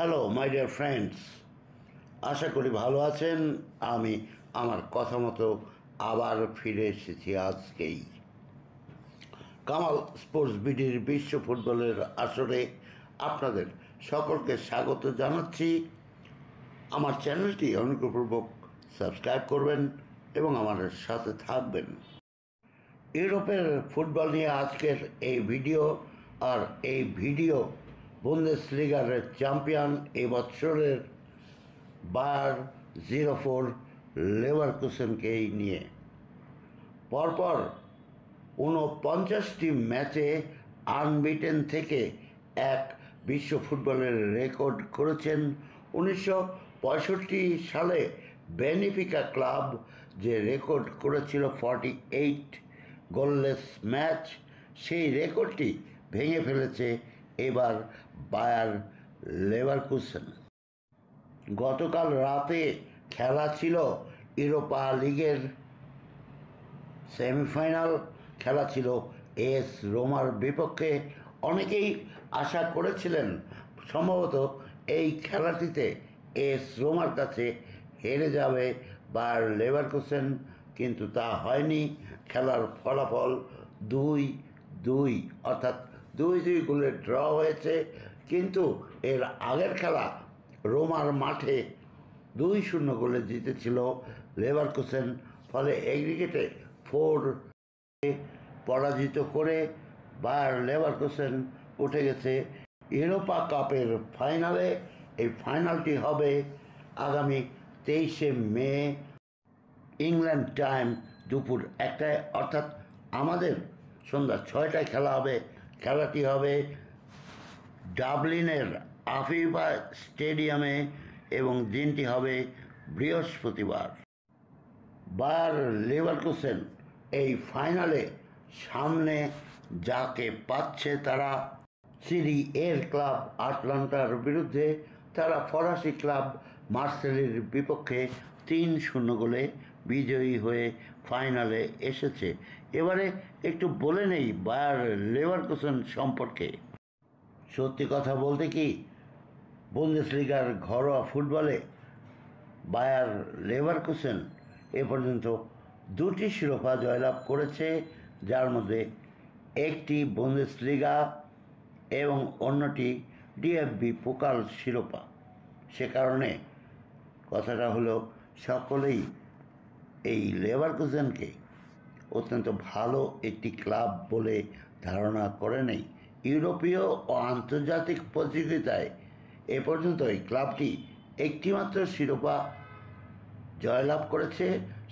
Hello my dear friends, আশা করি ভালো আছেন। আমি আমার কথা মতো আবার ফিরে এসেছি আজকেই কামাল স্পোর্টস বিডির বিশ্ব ফুটবলের আসরে আপনাদের সকলকে স্বাগত জানাচ্ছি। আমার চ্যানেলটি অনুগ্রহপূর্বক সাবস্ক্রাইব করবেন এবং আমার সাথে থাকবেন। ইউরোপের ফুটবল নিয়ে আজকের এই ভিডিও, আর এই ভিডিও বুন্দেসলিগার চ্যাম্পিয়ন এবছরের বায়ার 04 লেভারকুসেনকেই নিয়ে। পরপর 49টি ম্যাচে আনবিটেন থেকে এক বিশ্ব ফুটবলের রেকর্ড করেছেন 1965 সালে বেনিফিকা ক্লাব, যে রেকর্ড করেছিল 48 গোললেস ম্যাচ। সেই রেকর্ডটি ভেঙে ফেলেছে এবার বায়ার লেভারকুসেন। গতকাল রাতে খেলা ছিল ইউরোপা লিগের সেমিফাইনাল, খেলা ছিল এস রোমার বিপক্ষে। অনেকেই আশা করেছিলেন সম্ভবত এই খেলাটিতে এস রোমার কাছে হেরে যাবে বায়ার লেভারকুসেন, কিন্তু তা হয়নি। খেলার ফলাফল 2-2, অর্থাৎ 2-2 গোলে ড্র হয়েছে। কিন্তু এর আগের খেলা রোমার মাঠে 2-0 গোলে জিতেছিল লেভারকুসেন। ফলে এগ্রিগেটে 4 পরাজিত করে বায়ার লেভারকুসেন উঠে গেছে ইউরোপা কাপের ফাইনালে। এই ফাইনালটি হবে আগামী 23শে মে ইংল্যান্ড টাইম দুপুর 1টায়, অর্থাৎ আমাদের সন্ধ্যা 6টায় খেলা হবে। খেলাটি হবে ডাবলিনের আফিফা স্টেডিয়ামে এবং দিনটি হবে বৃহস্পতিবার। বায়ার লেভারকুসেন এই ফাইনালে সামনে যাকে পাচ্ছে তারা সিরি এর ক্লাব আটলান্টার বিরুদ্ধে। তারা ফরাসি ক্লাব মার্সেলের বিপক্ষে 3-0 গোলে বিজয়ী হয়ে ফাইনালে এসেছে। এবারে একটু বলে নেই বায়ার লেভারকুসেন সম্পর্কে। সত্যি কথা বলতে কি, বুন্দেসলিগার ঘরোয়া ফুটবলে বায়ার লেভারকুসেন এ পর্যন্ত 2টি শিরোপা জয়লাভ করেছে, যার মধ্যে একটি বুন্দেসলিগা এবং অন্যটি ডিএফবি পোকাল শিরোপা। সে কারণে কথাটা হলো, সকলেই এই লেভারকুসেনকে অত্যন্ত ভালো একটি ক্লাব বলে ধারণা করে নেই। ইউরোপীয় ও আন্তর্জাতিক প্রতিযোগিতায় এ পর্যন্ত এই ক্লাবটি একটিমাত্র শিরোপা জয়লাভ করেছে,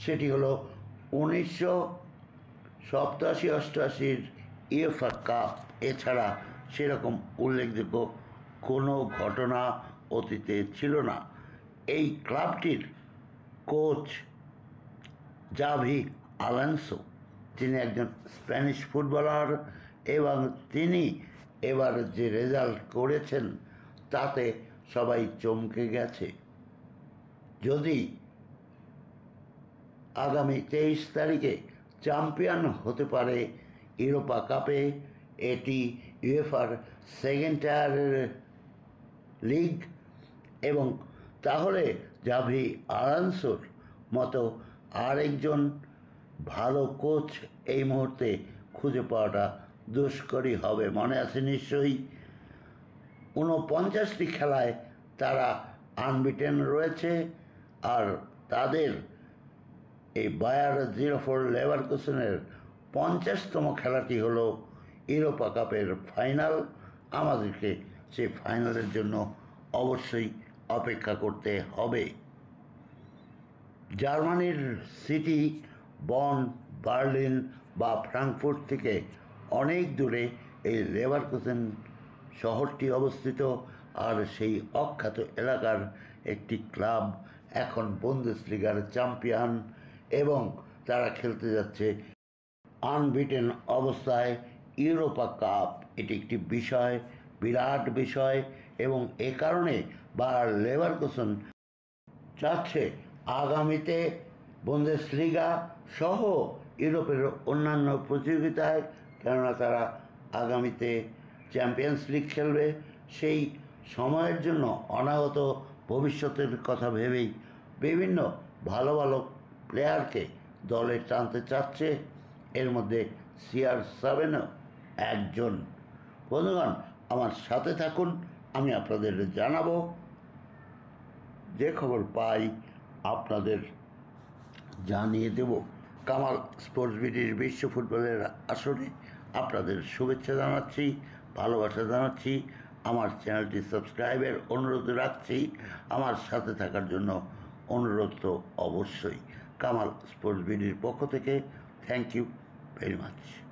সেটি হলো 1987-88 ইউএফা কাপ। এছাড়া সেরকম উল্লেখযোগ্য কোনো ঘটনা অতীতে ছিল না। এই ক্লাবটির কোচ জাভি আলোনসো, তিনি একজন স্প্যানিশ ফুটবলার এবং তিনি এবার যে রেজাল্ট করেছেন তাতে সবাই চমকে গেছে। যদি আগামী 23 তারিখে চ্যাম্পিয়ন হতে পারে ইউরোপা কাপে, এটি ইউএফার সেকেন্ড টায়ারের লিগ, এবং তাহলে জাভি আলোনসোর মতো আরেকজন ভালো কোচ এই মুহূর্তে খুঁজে পাওয়াটা দুষ্করই হবে। মনে আছে নিশ্চয়ই, 49টি খেলায় তারা আনবিটেন রয়েছে, আর তাদের এই বায়ার 04 লেভারকুসেনের 50তম খেলাটি হলো ইউরোপা কাপের ফাইনাল। আমাদেরকে সেই ফাইনালের জন্য অবশ্যই অপেক্ষা করতে হবে। জার্মানির সিটি বন, বার্লিন বা ফ্রাঙ্কফুর্ট থেকে অনেক দূরে এই লেভারকুসেন শহরটি অবস্থিত, আর সেই অখ্যাত এলাকার একটি ক্লাব এখন বুন্দেসলিগার চ্যাম্পিয়ন এবং তারা খেলতে যাচ্ছে আনবিটেন অবস্থায় ইউরোপা কাপ। এটি একটি বিষয়, বিরাট বিষয়, এবং এ কারণে বায়ার লেভারকুসেন চাচ্ছে আগামীতে বুন্দেসলিগা সহ ইউরোপের অন্যান্য প্রতিযোগিতায়, কেননা তারা আগামীতে চ্যাম্পিয়ন্স লিগ খেলবে, সেই সময়ের জন্য অনাগত ভবিষ্যতের কথা ভেবেই বিভিন্ন ভালো ভালো প্লেয়ারকে দলে টানতে চাচ্ছে। এর মধ্যে CR7ও একজন। বন্ধুগণ, আমার সাথে থাকুন, আমি আপনাদের জানাবো, যে খবর পাই আপনাদের জানিয়ে দেব। কামাল স্পোর্টস বিডির বিশ্ব ফুটবলের আসরে আপনাদের শুভেচ্ছা জানাচ্ছি, ভালোবাসা জানাচ্ছি। আমার চ্যানেলটি সাবস্ক্রাইবের অনুরোধ রাখছি। আমার সাথে থাকার জন্য অনুরোধ তো অবশ্যই। কামাল স্পোর্টস বিডির পক্ষ থেকে থ্যাংক ইউ ভেরি মাচ।